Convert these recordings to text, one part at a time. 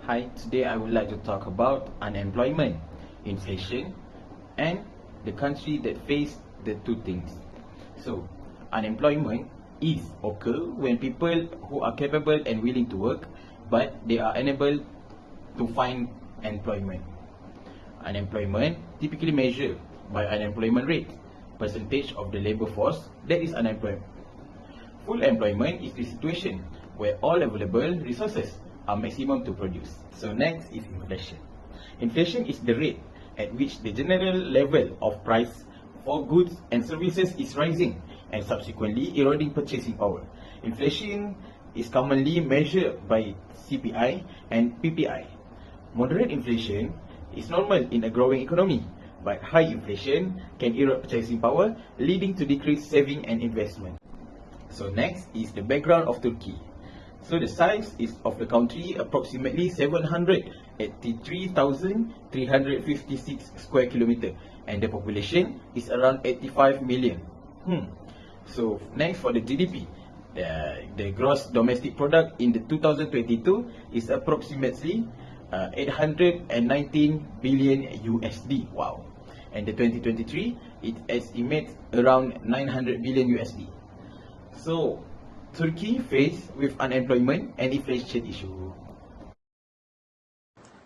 Hi, today I would like to talk about unemployment, inflation, and the country that face the two things. So, unemployment is occur when people who are capable and willing to work, but they are unable to find employment. Unemployment typically measured by unemployment rate, percentage of the labor force that is unemployed. Full employment is the situation where all available resources are maximum to produce. So next is inflation. Inflation is the rate at which the general level of price for goods and services is rising and subsequently eroding purchasing power. Inflation is commonly measured by CPI and PPI. Moderate inflation is normal in a growing economy, but high inflation can erode purchasing power, leading to decreased saving and investment. So next is the background of Turkey. So the size is of the country approximately 783,356 square kilometer, and the population is around 85 million. So next for the GDP, the gross domestic product in the 2022 is approximately 819 billion USD. Wow. And the 2023 it estimates around 900 billion USD. So, Turkey faced with unemployment and inflation issue.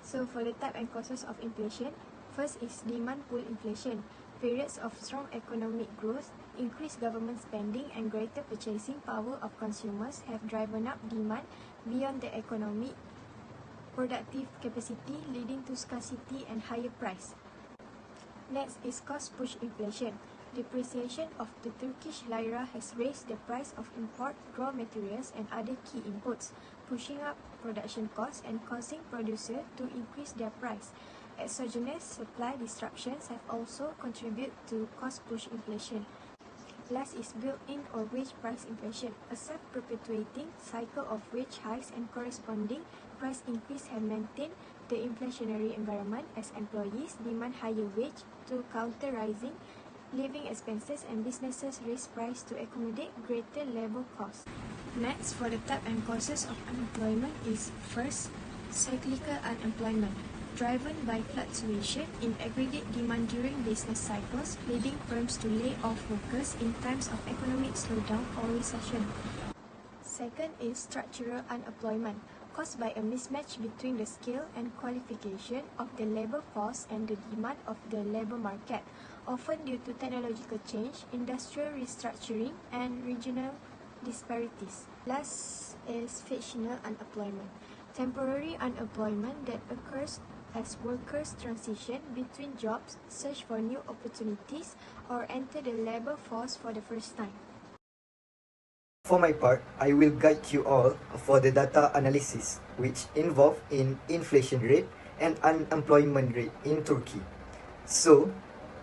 So for the type and causes of inflation, first is demand pull inflation. Periods of strong economic growth, increased government spending and greater purchasing power of consumers have driven up demand beyond the economic productive capacity, leading to scarcity and higher price. Next is cost push inflation. Depreciation of the Turkish lira has raised the price of import raw materials and other key inputs, pushing up production costs and causing producers to increase their price. Exogenous supply disruptions have also contributed to cost push inflation. Last is built-in or wage price inflation, a self-perpetuating cycle of wage hikes and corresponding price increase have maintained the inflationary environment as employees demand higher wage to counter rising living expenses and businesses raise price to accommodate greater labor costs. Next, for the type and causes of unemployment is first, cyclical unemployment, driven by fluctuation in aggregate demand during business cycles, leading firms to lay off workers in times of economic slowdown or recession. Second is structural unemployment, caused by a mismatch between the skill and qualification of the labor force and the demand of the labor market, often due to technological change, industrial restructuring, and regional disparities. Last is fictional unemployment, temporary unemployment that occurs as workers transition between jobs, search for new opportunities, or enter the labor force for the first time. For my part, I will guide you all for the data analysis which involve in inflation rate and unemployment rate in Turkey. So,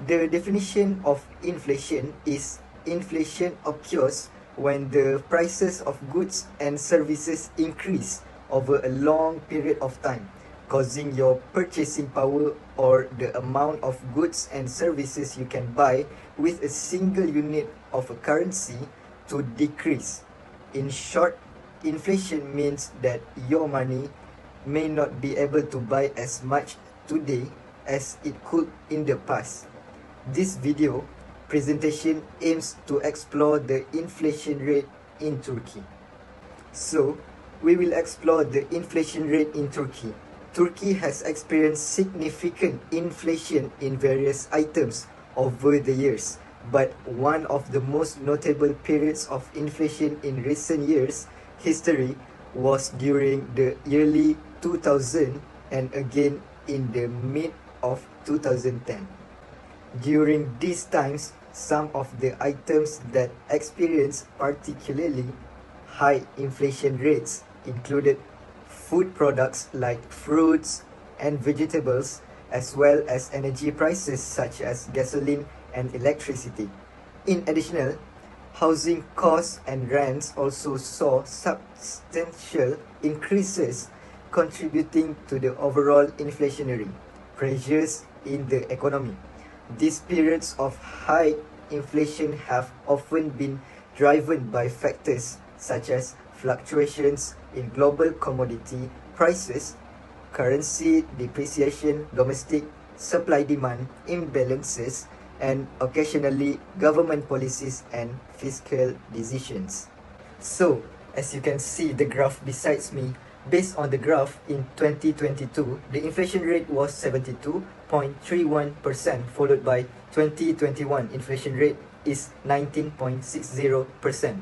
the definition of inflation is inflation occurs when the prices of goods and services increase over a long period of time, causing your purchasing power or the amount of goods and services you can buy with a single unit of a currency to decrease. In short, inflation means that your money may not be able to buy as much today as it could in the past. This video presentation aims to explore the inflation rate in Turkey. So, we will explore the inflation rate in Turkey. Turkey has experienced significant inflation in various items over the years. But one of the most notable periods of inflation in recent years history was during the early 2000s and again in the mid of 2010. During these times, some of the items that experienced particularly high inflation rates included food products like fruits and vegetables, as well as energy prices such as gasoline and electricity. In addition, housing costs and rents also saw substantial increases, contributing to the overall inflationary pressures in the economy. These periods of high inflation have often been driven by factors such as fluctuations in global commodity prices, currency depreciation, domestic supply-demand imbalances, and occasionally government policies and fiscal decisions. So, as you can see the graph besides me, based on the graph in 2022, the inflation rate was 72.31%, followed by 2021 inflation rate is 19.60%.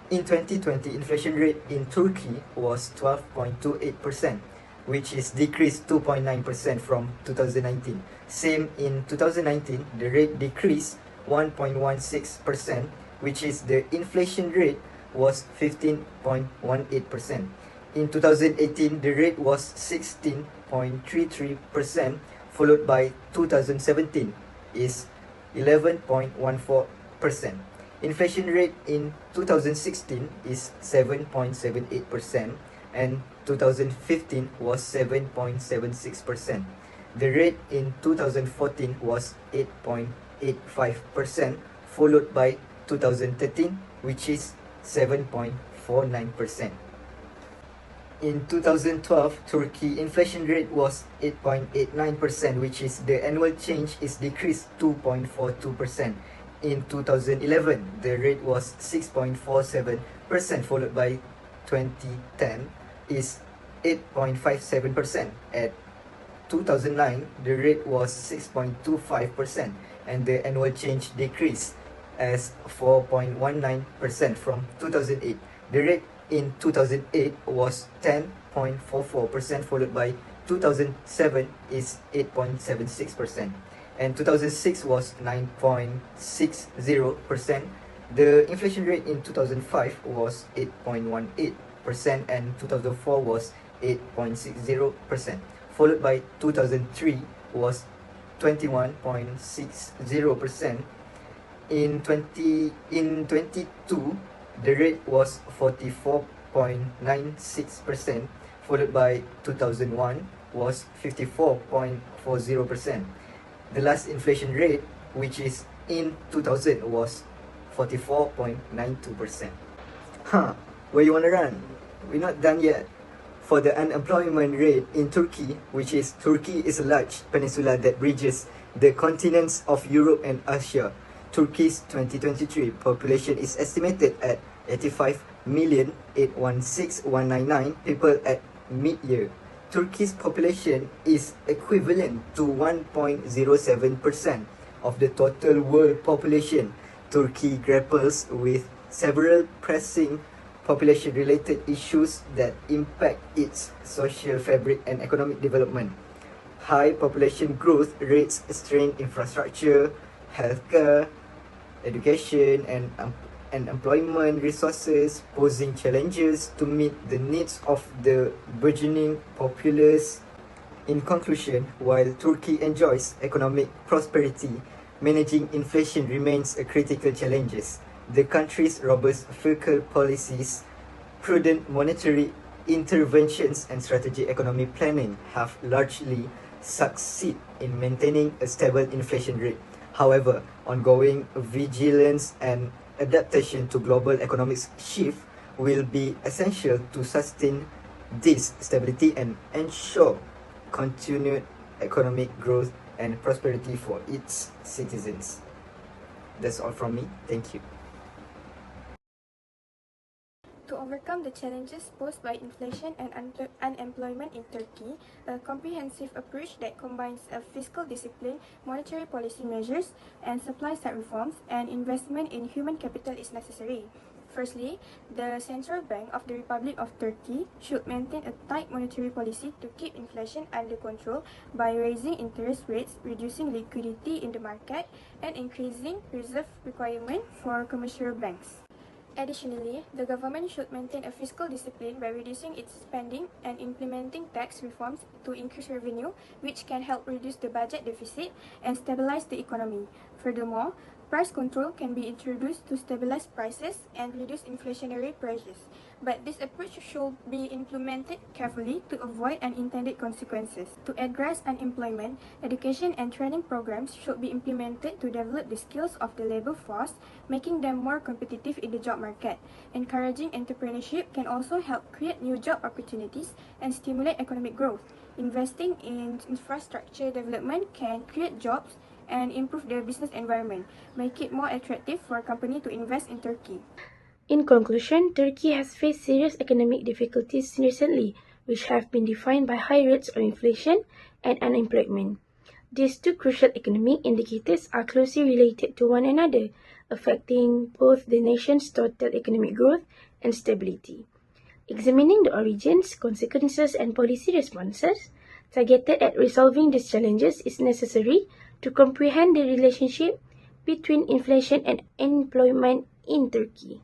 In 2020, inflation rate in Turkey was 12.28%, which is decreased 2.9% from 2019. Same in 2019, the rate decreased 1.16%, which is the inflation rate was 15.18%. In 2018, the rate was 16.33%, followed by 2017 is 11.14%. Inflation rate in 2016 is 7.78% and 2015 was 7.76%. The rate in 2014 was 8.85%, followed by 2013, which is 7.49%. In 2012, Turkey inflation rate was 8.89%, which is the annual change is decreased 2.42%. In 2011, the rate was 6.47%, followed by 2010 is 8.57%. At 2009, the rate was 6.25%, and the annual change decreased as 4.19% from 2008. The rate in 2008 was 10.44%, followed by 2007 is 8.76%, and 2006 was 9.60%. The inflation rate in 2005 was 8.18%, and 2004 was 8.60%, followed by 2003 was 21.60%. In 22, the rate was 44.96%, followed by 2001 was 54.40%. The last inflation rate, which is in 2000, was 44.92%. Where you wanna run? We're not done yet. For the unemployment rate in Turkey, which is Turkey is a large peninsula that bridges the continents of Europe and Asia. Turkey's 2023 population is estimated at 85,816,199 people at mid-year. Turkey's population is equivalent to 1.07% of the total world population. Turkey grapples with several pressing population-related issues that impact its social fabric and economic development. High population growth rates strain infrastructure, healthcare, education, and employment resources, posing challenges to meet the needs of the burgeoning populace. In conclusion, while Turkey enjoys economic prosperity, managing inflation remains a critical challenge. The country's robust fiscal policies, prudent monetary interventions, and strategic economic planning have largely succeeded in maintaining a stable inflation rate. However, ongoing vigilance and adaptation to global economic shift will be essential to sustain this stability and ensure continued economic growth and prosperity for its citizens. That's all from me. Thank you. To overcome the challenges posed by inflation and unemployment in Turkey, a comprehensive approach that combines a fiscal discipline, monetary policy measures, and supply-side reforms and investment in human capital is necessary. Firstly, the Central Bank of the Republic of Turkey should maintain a tight monetary policy to keep inflation under control by raising interest rates, reducing liquidity in the market, and increasing reserve requirement for commercial banks. Additionally, the government should maintain a fiscal discipline by reducing its spending and implementing tax reforms to increase revenue, which can help reduce the budget deficit and stabilize the economy. Furthermore, Price control can be introduced to stabilize prices and reduce inflationary pressures, but this approach should be implemented carefully to avoid unintended consequences. To address unemployment, education and training programs should be implemented to develop the skills of the labor force, making them more competitive in the job market. Encouraging entrepreneurship can also help create new job opportunities and stimulate economic growth. Investing in infrastructure development can create jobs and improve the business environment, make it more attractive for a company to invest in Turkey. In conclusion, Turkey has faced serious economic difficulties recently, which have been defined by high rates of inflation and unemployment. These two crucial economic indicators are closely related to one another, affecting both the nation's total economic growth and stability. Examining the origins, consequences, and policy responses targeted at resolving these challenges is necessary to comprehend the relationship between inflation and employment in Turkey.